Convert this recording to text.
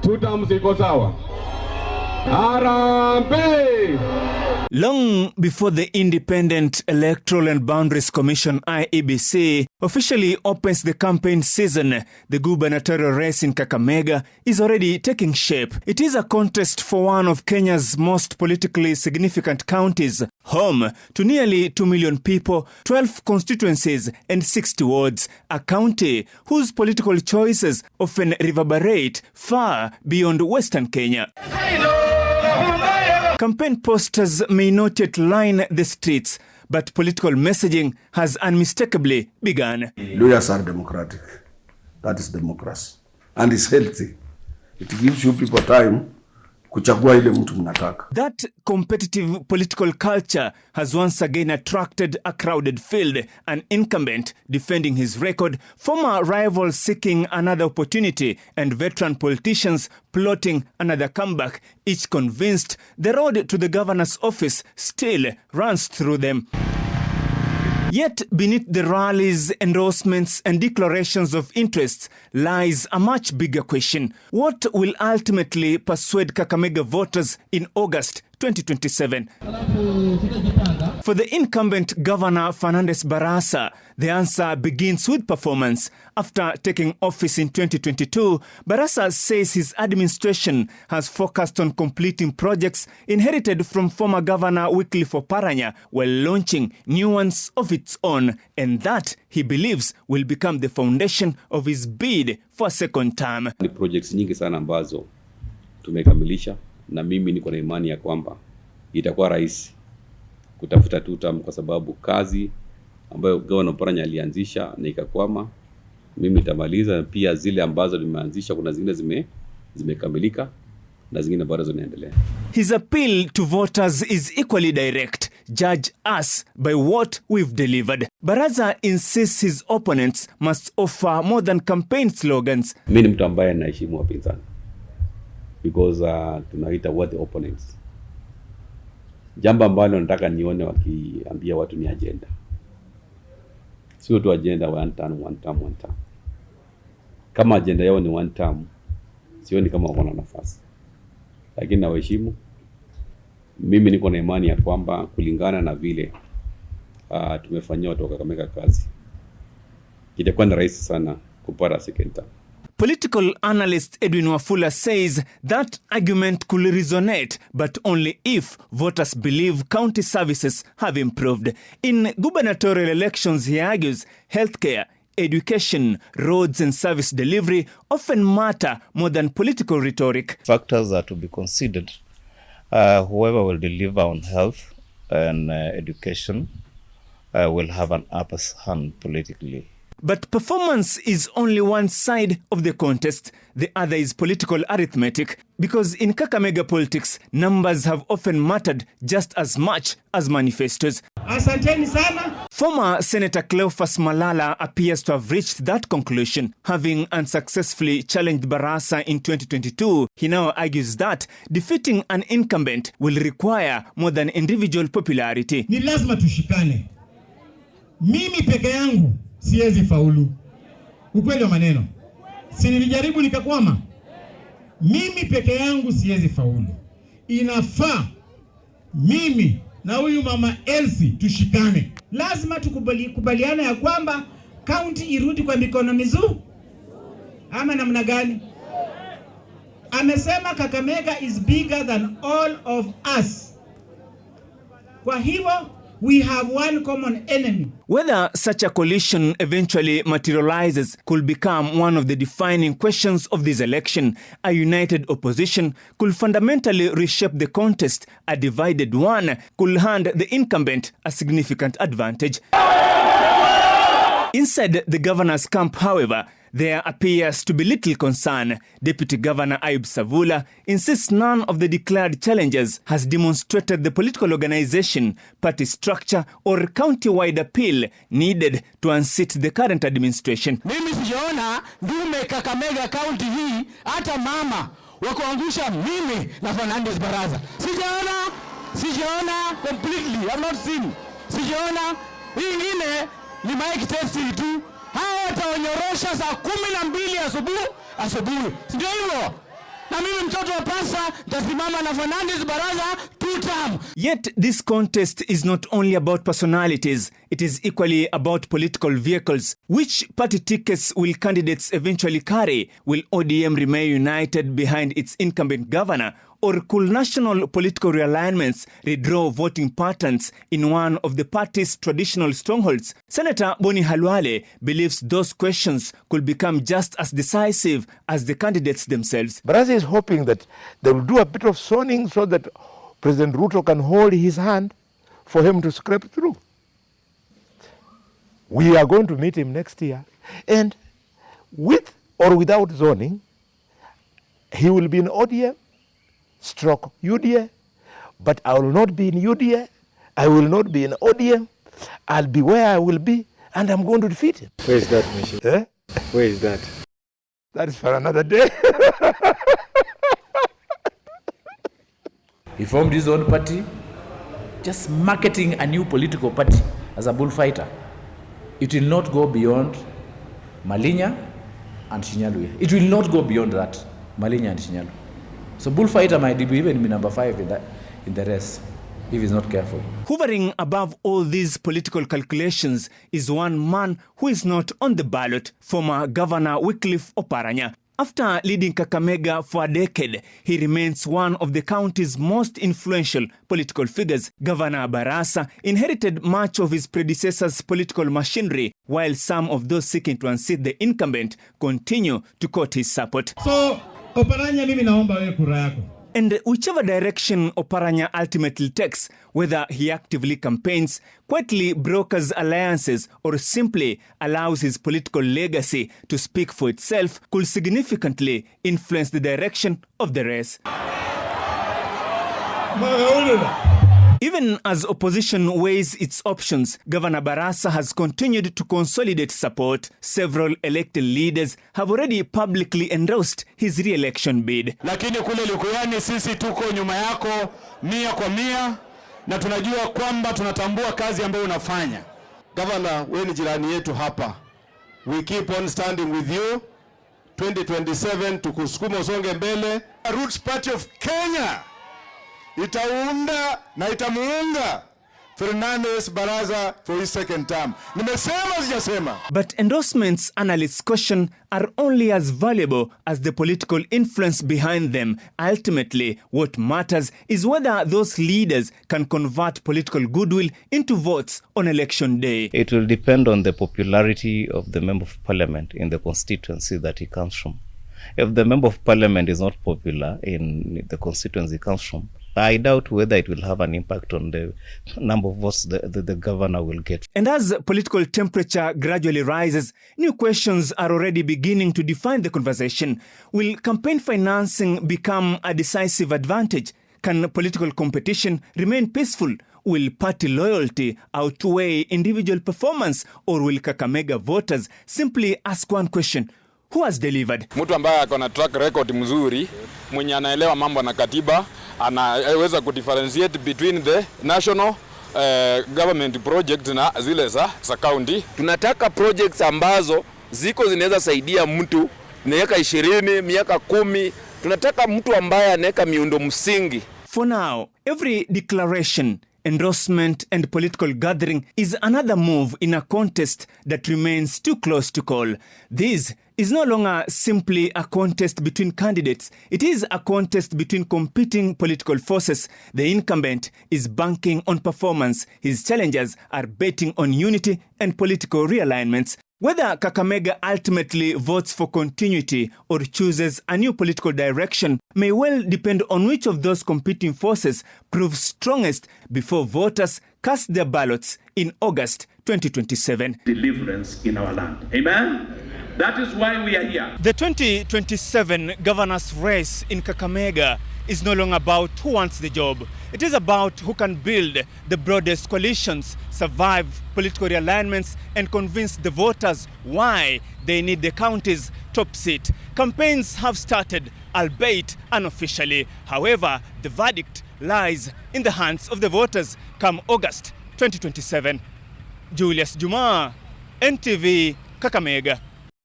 tutam ziko sawa. Harambee! Long before the Independent Electoral and Boundaries Commission IEBC officially opens the campaign season, the gubernatorial race in Kakamega is already taking shape. It is a contest for one of Kenya's most politically significant counties, home to nearly 2 million people, 12 constituencies and 60 wards, a county whose political choices often reverberate far beyond Western Kenya. Campaign posters may not yet line the streets, but political messaging has unmistakably begun. Lawyers are democratic. That is democracy. And it's healthy. It gives you people time kuchagua ile mtu mnataka. That competitive political culture has once again attracted a crowded field, an incumbent defending his record, former rivals seeking another opportunity, and veteran politicians plotting another comeback, each convinced the road to the governor's office still runs through them. Yet beneath the rallies, endorsements and declarations of interests lies a much bigger question. What will ultimately persuade Kakamega voters in August 2027? For the incumbent Governor Fernandez Barasa, the answer begins with performance. After taking office in 2022, Barasa says his administration has focused on completing projects inherited from former Governor Oparanya while launching new ones of its own, and that, he believes, will become the foundation of his bid for a second term. Ni projects nyingi sana ambazo tumekamilisha, na mimi niko na imani ya kwamba itakuwa rahisi kutafuta tutam kwa sababu kazi ambayo Governor Oparanya alianzisha na ikakwama, mimi nitamaliza. Pia zile ambazo nimeanzisha kuna zingine zimekamilika na zingine bado zinaendelea. His appeal to voters is equally direct. Judge us by what we've delivered. Barasa insists his opponents must offer more than campaign slogans. Mimi ni mtu ambaye anaheshimu wapinzani because tunaita what the opponents. Jambo ambalo nataka nione wakiambia watu ni agenda. Sio tu agenda one term. Kama agenda yao ni one term, sioni kama wako na nafasi. Lakini nawaheshimu. Mimi niko na imani ya kwamba kulingana na vile tumefanyia watu wa Kakamega kazi, itakuwa ni rahisi sana kupata second term. Political analyst Edwin Wafula says that argument could resonate, but only if voters believe county services have improved. In gubernatorial elections, he argues, healthcare, education, roads and service delivery often matter more than political rhetoric. Factors are to be considered. Whoever will deliver on health and education will have an upper hand politically. But performance is only one side of the contest. The other is political arithmetic, because in Kakamega politics, numbers have often mattered just as much as manifestos. Asanteni sana. Former Senator Khalwale Malala appears to have reached that conclusion. Having unsuccessfully challenged Barasa in 2022, he now argues that defeating an incumbent will require more than individual popularity. Ni lazima tushikane. Mimi peke yangu siwezi faulu. Ukweli wa maneno. Si nilijaribu nikakwama. Mimi peke yangu siwezi faulu. Inafaa mimi na huyu mama Elsie tushikane. Lazima tukubaliane ya kwamba county irudi kwa mikono mizuri. Ama namna gani? Amesema Kakamega is bigger than all of us. Kwa hivyo we have one common enemy. Whether such a coalition eventually materializes could become one of the defining questions of this election. A united opposition could fundamentally reshape the contest. A divided one could hand the incumbent a significant advantage. Inside the governor's camp, however, there appears to be little concern. Deputy Governor Ayub Savula insists none of the declared challengers has demonstrated the political organization, party structure or county-wide appeal needed to unseat the current administration. Mimi sijaona ndume Kakamega county hii hata mama wa kuangusha mimi na Fernandez Barasa. Sijaona completely. I'm not seen. Sijaona hii ingine ni mic testing tu. Hawa wataonyorosha saa 12 asubuhi. Ndio hivyo. Na Na mimi mtoto wa pasa nitasimama na Fernandez Barasa tutam. Yet this contest is not only about personalities, it is equally about political vehicles. Which party tickets will candidates eventually carry? Will ODM remain united behind its incumbent governor? Or could national political realignments redraw voting patterns in one of the party's traditional strongholds? Senator Boni Khalwale believes those questions could become just as decisive as the candidates themselves. Barasa is hoping that they will do a bit of zoning so that President Ruto can hold his hand for him to scrape through. We are going to meet him next year, and with or without zoning, he will be in ODM, stroke UDA, but I will not be in UDA, I will not be in ODM, I'll be where I will be, and I'm going to defeat him. Where is that, Mishi? Eh? Where is that? That is for another day. He formed his own party, just marketing a new political party as a bullfighter. It will not go beyond Malinya and Shinyalu. It will not go beyond that, Malinya and Shinyalu. So bullfighter might even be number 5 in the race, if he's not careful. Hovering above all these political calculations is one man who is not on the ballot, former Governor Wycliffe Oparanya. After leading Kakamega for a decade, he remains one of the county's most influential political figures. Governor Barasa inherited much of his predecessor's political machinery, while some of those seeking to unseat the incumbent continue to court his support. So, Oparanya, mimi naomba wewe kura yako. And whichever direction Oparanya ultimately takes, whether he actively campaigns, quietly brokers alliances, or simply allows his political legacy to speak for itself, could significantly influence the direction of the race. Even as opposition weighs its options, Governor Barasa has continued to consolidate support. Several elected leaders have already publicly endorsed his re-election bid. Lakini kule Likuyani sisi tuko nyuma yako 100% na tunajua kwamba tunatambua kazi ambayo unafanya. Governor, wewe ni jirani yetu hapa. We keep on standing with you. 2027 tukusukuma usonge mbele. Roots Party of Kenya itaunda na itamuunga Fernandez Barasa for his second term. Nimesema sijasema. But endorsements, analysts caution, are only as valuable as the political influence behind them. Ultimately, what matters is whether those leaders can convert political goodwill into votes on election day. It will depend on the popularity of the member of parliament in the constituency that he comes from. If the member of parliament is not popular in the constituency he comes from, I doubt whether it will have an impact on the number of votes the governor will get. And as political temperature gradually rises, new questions are already beginning to define the conversation. Will campaign financing become a decisive advantage? Can political competition remain peaceful? Will party loyalty outweigh individual performance? Or will Kakamega voters simply ask one question: who has delivered? Mtu ambaye ako na track record mzuri, mwenye anaelewa mambo na katiba, anaweza kudifferentiate between the national government project na zile za county. Tunataka projects ambazo ziko zinaweza saidia mtu miaka 20, miaka 10. Tunataka mtu ambaye anaweka miundo msingi. For now, every declaration, endorsement and political gathering is another move in a contest that remains too close to call. This is no longer simply a contest between candidates. It is a contest between competing political forces. The incumbent is banking on performance. His challengers are betting on unity and political realignments. Whether Kakamega ultimately votes for continuity or chooses a new political direction may well depend on which of those competing forces proves strongest before voters cast their ballots in August 2027. Deliverance in our land. Amen? That is why we are here. The 2027 governor's race in Kakamega is no longer about who wants the job. It is about who can build the broadest coalitions, survive political realignments, and convince the voters why they need the county's top seat. Campaigns have started, albeit unofficially. However, the verdict lies in the hands of the voters come August 2027. Julius Juma, NTV, Kakamega.